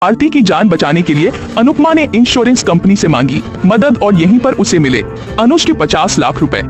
आरती की जान बचाने के लिए अनुपमा ने इंश्योरेंस कंपनी से मांगी मदद और यहीं पर उसे मिले अनुज के 50 लाख रुपए।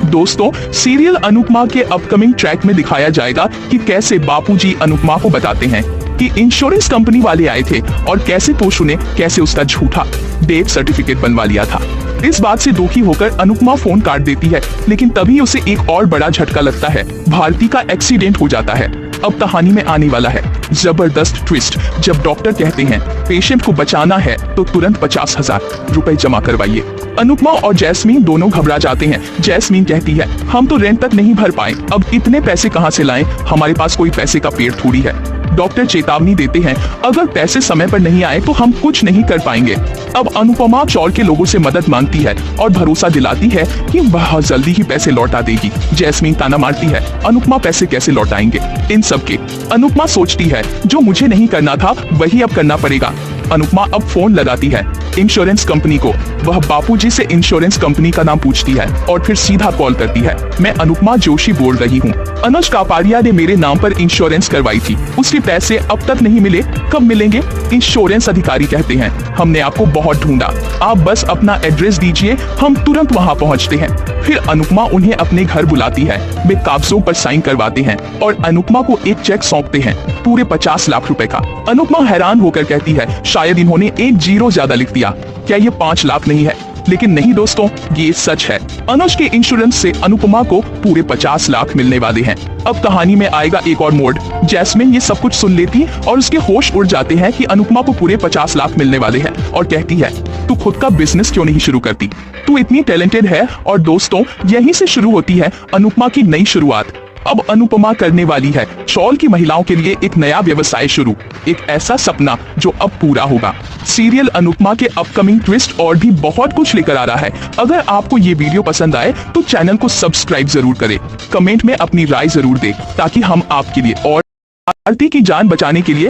दोस्तों, सीरियल अनुपमा के अपकमिंग ट्रैक में दिखाया जाएगा कि कैसे बापूजी अनुपमा को बताते हैं कि इंश्योरेंस कंपनी वाले आए थे और कैसे पोषु ने कैसे उसका झूठा डेथ सर्टिफिकेट बनवा लिया था। इस बात से दुखी होकर अनुपमा फोन काट देती है, लेकिन तभी उसे एक और बड़ा झटका लगता है। भारती का एक्सीडेंट हो जाता है। अब कहानी में आने वाला है जबरदस्त ट्विस्ट, जब डॉक्टर कहते हैं पेशेंट को बचाना है तो तुरंत 50,000 रुपए जमा करवाइए। अनुपमा और जैस्मीन दोनों घबरा जाते हैं। जैस्मीन कहती है हम तो रेंट तक नहीं भर पाए, अब इतने पैसे कहां से लाएं, हमारे पास कोई पैसे का पेड़ थोड़ी है। डॉक्टर चेतावनी देते हैं अगर पैसे समय पर नहीं आए तो हम कुछ नहीं कर पाएंगे। अब अनुपमा चौड़ के लोगों से मदद मांगती है और भरोसा दिलाती है कि बहुत जल्दी ही पैसे लौटा देगी। जैस्मीन ताना मारती है अनुपमा पैसे कैसे लौटाएंगे। इन सब के अनुपमा सोचती है जो मुझे नहीं करना था वही अब करना पड़ेगा। अनुपमा अब फोन लगाती है इंश्योरेंस कंपनी को। वह बापूजी से इंश्योरेंस कंपनी का नाम पूछती है और फिर सीधा कॉल करती है। मैं अनुपमा जोशी बोल रही हूँ। अनुज कापाड़िया ने मेरे नाम पर इंश्योरेंस करवाई थी, उसके पैसे अब तक नहीं मिले, कब मिलेंगे? इंश्योरेंस अधिकारी कहते हैं हमने आपको बहुत ढूंढा, आप बस अपना एड्रेस दीजिए, हम तुरंत वहाँ पहुँचते हैं। फिर अनुपमा उन्हें अपने घर बुलाती है। वे कागजों पर साइन करवाते हैं और अनुपमा को एक चेक सौंपते हैं पूरे 50 लाख रुपए का। अनुपमा हैरान होकर कहती है शायद इन्होंने एक जीरो ज्यादा लिख दिया, क्या ये 5 लाख नहीं है? लेकिन नहीं दोस्तों, ये सच है। अनुज के इंश्योरेंस से अनुपमा को पूरे 50 लाख मिलने वाले हैं। अब कहानी में आएगा एक और मोड़। जैस्मिन ये सब कुछ सुन लेती और उसके होश उड़ जाते हैं कि अनुपमा को पूरे 50 लाख मिलने वाले हैं और कहती है तू खुद का बिजनेस क्यों नहीं शुरू करती, तू इतनी टैलेंटेड है। और दोस्तों, यहीं से शुरू होती है अनुपमा की नई शुरुआत। अब अनुपमा करने वाली है चौल की महिलाओं के लिए एक नया व्यवसाय शुरू, एक ऐसा सपना जो अब पूरा होगा। सीरियल अनुपमा के अपकमिंग ट्विस्ट और भी बहुत कुछ लेकर आ रहा है। अगर आपको ये वीडियो पसंद आए तो चैनल को सब्सक्राइब जरूर करें, कमेंट में अपनी राय जरूर दें ताकि हम आपके लिए और भारती की जान बचाने के लिए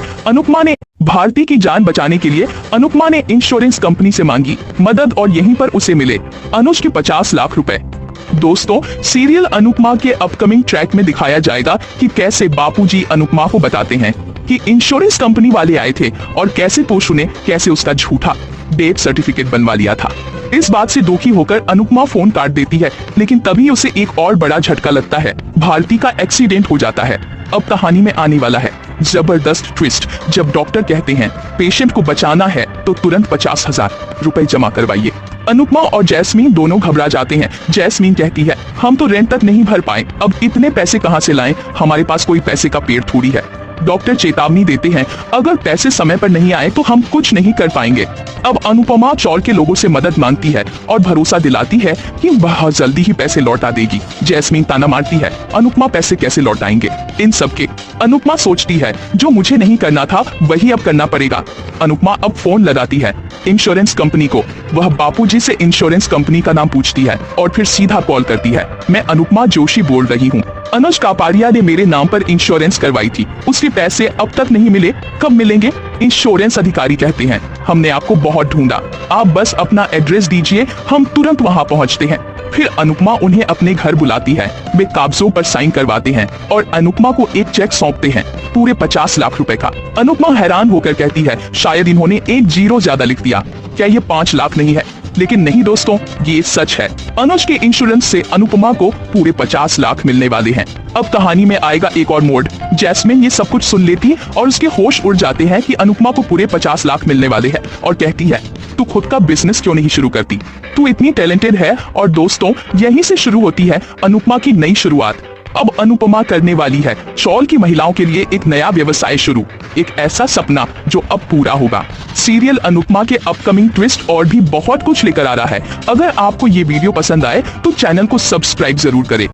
अनुपमा ने इंश्योरेंस कंपनी से मांगी मदद और यहीं पर उसे मिले अनुज के 50 लाख रुपए। दोस्तों, सीरियल अनुपमा के अपकमिंग ट्रैक में दिखाया जाएगा कि कैसे बापूजी अनुपमा को बताते हैं कि इंश्योरेंस कंपनी वाले आए थे और कैसे पोषु ने कैसे उसका झूठा डेथ सर्टिफिकेट बनवा लिया था। इस बात से दुखी होकर अनुपमा फोन काट देती है, लेकिन तभी उसे एक और बड़ा झटका लगता है। भारती का एक्सीडेंट हो जाता है। अब कहानी में आने वाला है जबरदस्त ट्विस्ट, जब डॉक्टर कहते हैं पेशेंट को बचाना है तो तुरंत 50,000 रुपए जमा करवाइए। अनुपमा और जैस्मीन दोनों घबरा जाते हैं। जैस्मीन कहती है हम तो रेंट तक नहीं भर पाए, अब इतने पैसे कहां से लाएं, हमारे पास कोई पैसे का पेड़ थोड़ी है। डॉक्टर चेतावनी देते हैं अगर पैसे समय पर नहीं आए तो हम कुछ नहीं कर पाएंगे। अब अनुपमा चौड़ के लोगों से मदद मांगती है और भरोसा दिलाती है कि बहुत जल्दी ही पैसे लौटा देगी। जैस्मीन ताना मारती है अनुपमा पैसे कैसे लौटाएंगे। इन सब के अनुपमा सोचती है जो मुझे नहीं करना था वही अब करना पड़ेगा। अनुपमा अब फोन लगाती है इंश्योरेंस कंपनी को। वह बापूजी से इंश्योरेंस कंपनी का नाम पूछती है और फिर सीधा कॉल करती है। मैं अनुपमा जोशी बोल रही हूँ। अनुज कापाड़िया ने मेरे नाम पर इंश्योरेंस करवाई थी, उसके पैसे अब तक नहीं मिले, कब मिलेंगे? इंश्योरेंस अधिकारी कहते हैं हमने आपको बहुत ढूंढा, आप बस अपना एड्रेस दीजिए, हम तुरंत वहाँ पहुँचते हैं। फिर अनुपमा उन्हें अपने घर बुलाती है। वे कागजों पर साइन करवाते हैं और अनुपमा को एक चेक सौंपते हैं पूरे 50 लाख रुपए का। अनुपमा हैरान होकर कहती है शायद इन्होंने एक जीरो ज्यादा लिख दिया, क्या ये 5 लाख नहीं है? लेकिन नहीं दोस्तों, ये सच है। अनुज के इंश्योरेंस से अनुपमा को पूरे 50 लाख मिलने वाले हैं। अब कहानी में आएगा एक और मोड़। जैस्मिन ये सब कुछ सुन लेती और उसके होश उड़ जाते हैं कि अनुपमा को पूरे 50 लाख मिलने वाले हैं और कहती है तू खुद का बिजनेस क्यों नहीं शुरू करती, तू इतनी टैलेंटेड है। और दोस्तों, यहीं से शुरू होती है अनुपमा की नई शुरुआत। अब अनुपमा करने वाली है चौल की महिलाओं के लिए एक नया व्यवसाय शुरू, एक ऐसा सपना जो अब पूरा होगा। सीरियल अनुपमा के अपकमिंग ट्विस्ट और भी बहुत कुछ लेकर आ रहा है। अगर आपको ये वीडियो पसंद आए तो चैनल को सब्सक्राइब जरूर करें।